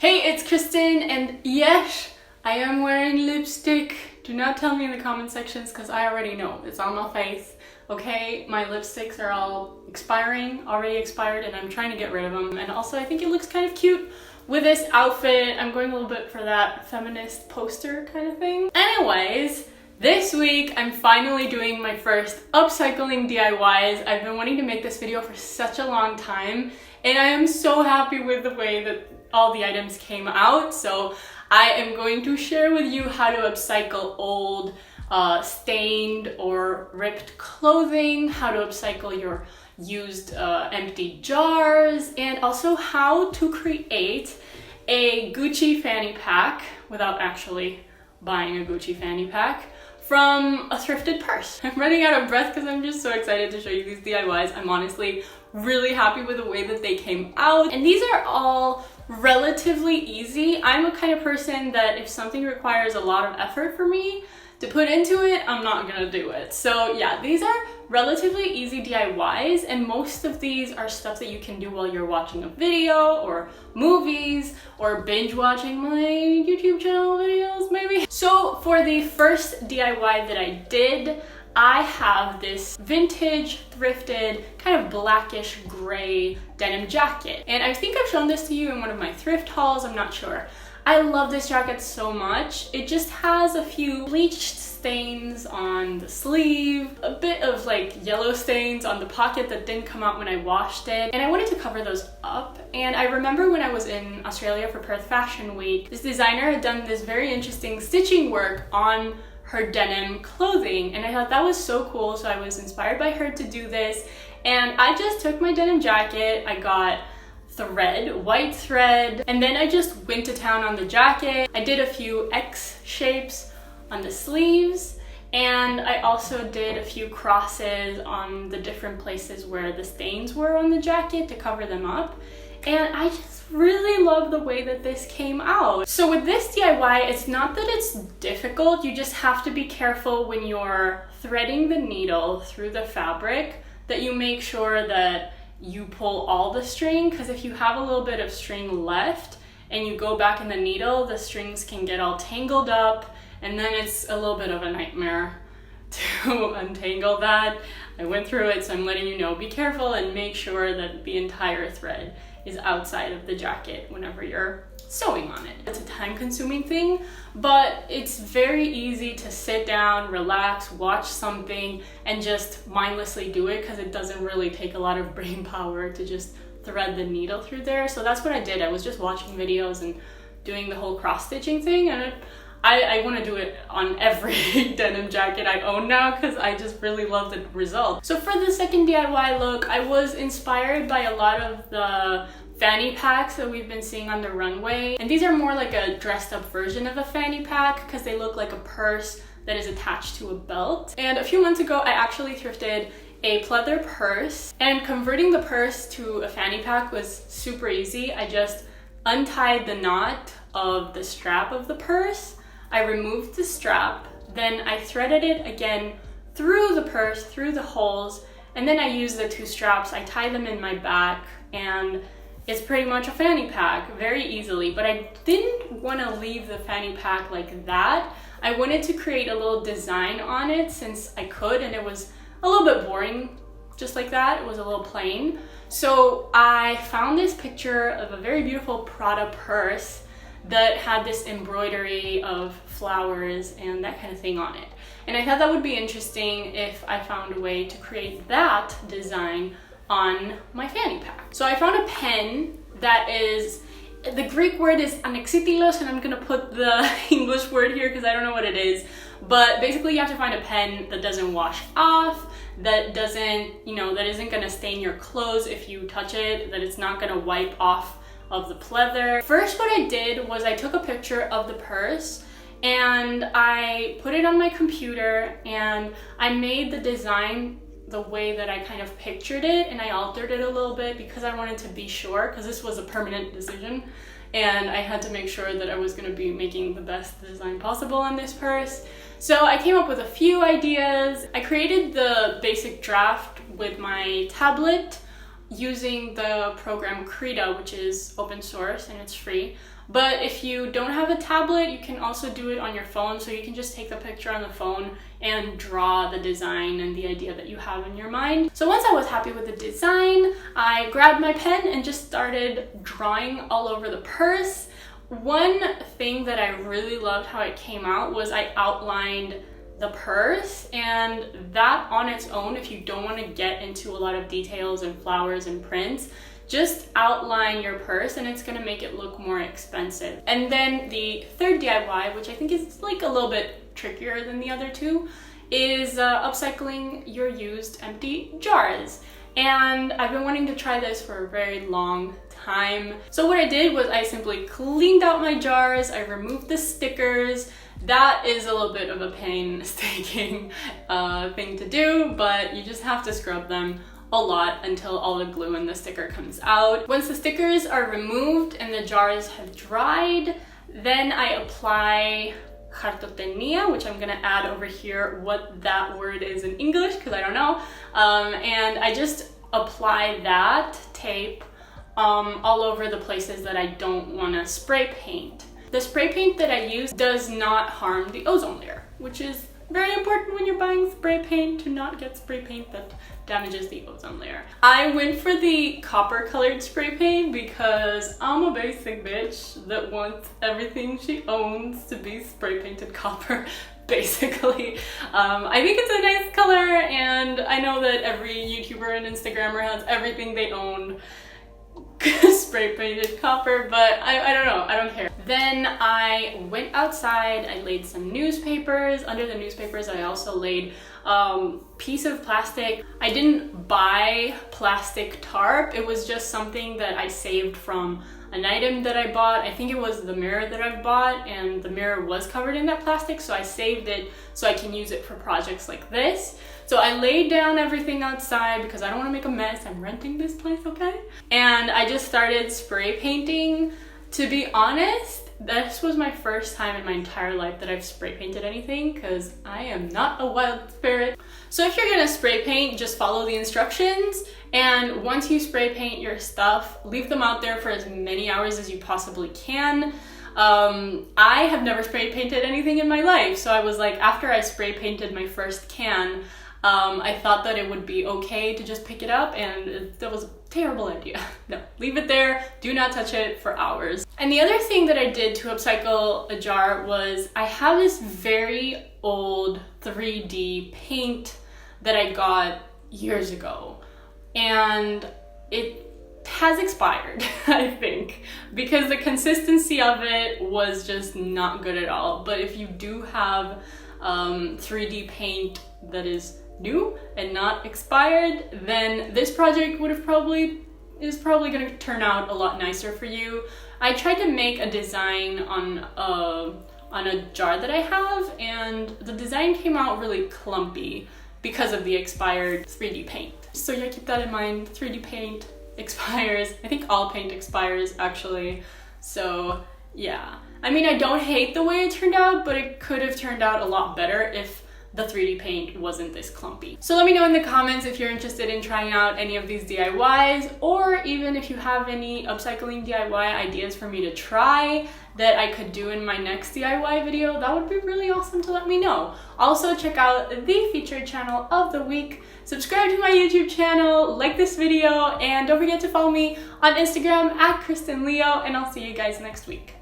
Hey, it's Kristen, and yes, I am wearing lipstick. Do not tell me in the comment sections because I already know. It's on my face, okay? My lipsticks are all already expired, and I'm trying to get rid of them. And also, I think it looks kind of cute with this outfit. I'm going a little bit for that feminist poster kind of thing. Anyways, this week, I'm finally doing my first upcycling DIYs. I've been wanting to make this video for such a long time, and I am so happy with the way that all the items came out. So I am going to share with you how to upcycle old, stained or ripped clothing, how to upcycle your used empty jars, and also how to create a Gucci fanny pack without actually buying a Gucci fanny pack from a thrifted purse. I'm running out of breath because I'm just so excited to show you these DIYs. I'm honestly really happy with the way that they came out. And these are all relatively easy. I'm a kind of person that if something requires a lot of effort for me to put into it, I'm not gonna do it. So yeah, these are relatively easy DIYs, and most of these are stuff that you can do while you're watching a video or movies or binge watching my YouTube channel videos maybe. So for the first DIY that I did, I have this vintage, thrifted, kind of blackish gray denim jacket. And I think I've shown this to you in one of my thrift hauls, I'm not sure. I love this jacket so much. It just has a few bleached stains on the sleeve, a bit of like yellow stains on the pocket that didn't come out when I washed it, and I wanted to cover those up. And I remember when I was in Australia for Perth Fashion Week, this designer had done this very interesting stitching work on her denim clothing, and I thought that was so cool, so I was inspired by her to do this. And I just took my denim jacket, I got thread, white thread, and then I just went to town on the jacket. I did a few X shapes on the sleeves, and I also did a few crosses on the different places where the stains were on the jacket to cover them up. And I just really love the way that this came out. So with this DIY, it's not that it's difficult, you just have to be careful when you're threading the needle through the fabric that you make sure that you pull all the string, because if you have a little bit of string left and you go back in the needle, the strings can get all tangled up, and then it's a little bit of a nightmare to untangle that. I went through it, so I'm letting you know, be careful and make sure that the entire thread is outside of the jacket whenever you're sewing on it. It's a time-consuming thing, but it's very easy to sit down, relax, watch something, and just mindlessly do it, because it doesn't really take a lot of brain power to just thread the needle through there. So that's what I did. I was just watching videos and doing the whole cross-stitching thing, and I want to do it on every denim jacket I own now because I just really love the result. So for the second DIY look, I was inspired by a lot of the fanny packs that we've been seeing on the runway. And these are more like a dressed up version of a fanny pack because they look like a purse that is attached to a belt. And a few months ago, I actually thrifted a pleather purse, and converting the purse to a fanny pack was super easy. I just untied the knot of the strap of the purse. I removed the strap, then I threaded it again through the purse, through the holes, and then I used the two straps. I tied them in my back, and it's pretty much a fanny pack very easily. But I didn't want to leave the fanny pack like that. I wanted to create a little design on it since I could, and it was a little bit boring just like that. It was a little plain. So I found this picture of a very beautiful Prada purse that had this embroidery of flowers and that kind of thing on it. And I thought that would be interesting if I found a way to create that design on my fanny pack. So I found a pen that is, the Greek word is anaxitilos, and I'm gonna put the English word here because I don't know what it is. But basically you have to find a pen that doesn't wash off, that doesn't, that isn't gonna stain your clothes if you touch it, that it's not gonna wipe off of the pleather. First, what I did was I took a picture of the purse and I put it on my computer, and I made the design the way that I kind of pictured it, and I altered it a little bit because I wanted to be sure, because this was a permanent decision and I had to make sure that I was going to be making the best design possible on this purse. So I came up with a few ideas. I created the basic draft with my tablet using the program Krita, which is open source and it's free. But if you don't have a tablet, you can also do it on your phone. So you can just take the picture on the phone and draw the design and the idea that you have in your mind. So once I was happy with the design, I grabbed my pen and just started drawing all over the purse. One thing that I really loved how it came out was I outlined the purse, and that on its own, if you don't want to get into a lot of details and flowers and prints, just outline your purse and it's going to make it look more expensive. And then the third DIY, which I think is like a little bit trickier than the other two, is upcycling your used empty jars. And I've been wanting to try this for a very long time. So what I did was I simply cleaned out my jars, I removed the stickers. That is a little bit of a painstaking thing to do, but you just have to scrub them a lot until all the glue and the sticker comes out. Once the stickers are removed and the jars have dried, then I apply cartotenia, which I'm gonna add over here what that word is in English because I don't know. And I just apply that tape all over the places that I don't wanna spray paint. The spray paint that I use does not harm the ozone layer, which is very important when you're buying spray paint, to not get spray paint that damages the ozone layer. I went for the copper colored spray paint because I'm a basic bitch that wants everything she owns to be spray painted copper, basically. I think it's a nice color, and I know that every YouTuber and Instagrammer has everything they own spray painted copper, but I don't know, I don't care. Then I went outside, I laid some newspapers. Under the newspapers I also laid piece of plastic. I didn't buy plastic tarp, it was just something that I saved from an item that I bought. I think it was the mirror that I bought, and the mirror was covered in that plastic, so I saved it so I can use it for projects like this. So I laid down everything outside because I don't want to make a mess. I'm renting this place, okay? And I just started spray painting. To be honest, this was my first time in my entire life that I've spray painted anything because I am not a wild spirit. So if you're gonna spray paint, just follow the instructions, and once you spray paint your stuff, leave them out there for as many hours as you possibly can. I have never spray painted anything in my life, so I was like, after I spray painted my first can, I thought that it would be okay to just pick it up, and that was a terrible idea. No, leave it there, do not touch it for hours. And the other thing that I did to upcycle a jar was I have this very old 3D paint that I got years ago, and it has expired, I think, because the consistency of it was just not good at all. But if you do have 3D paint that is new and not expired, then this project is probably going to turn out a lot nicer for you. I tried to make a design on a jar that I have, and the design came out really clumpy because of the expired 3D paint. So yeah, keep that in mind. 3D paint expires. I think all paint expires, actually. So yeah, I mean, I don't hate the way it turned out, but it could have turned out a lot better if the 3D paint wasn't this clumpy. So let me know in the comments if you're interested in trying out any of these DIYs, or even if you have any upcycling DIY ideas for me to try that I could do in my next DIY video. That would be really awesome to let me know. Also, check out the featured channel of the week, subscribe to my YouTube channel, like this video, and don't forget to follow me on Instagram at Kristen Leo, and I'll see you guys next week.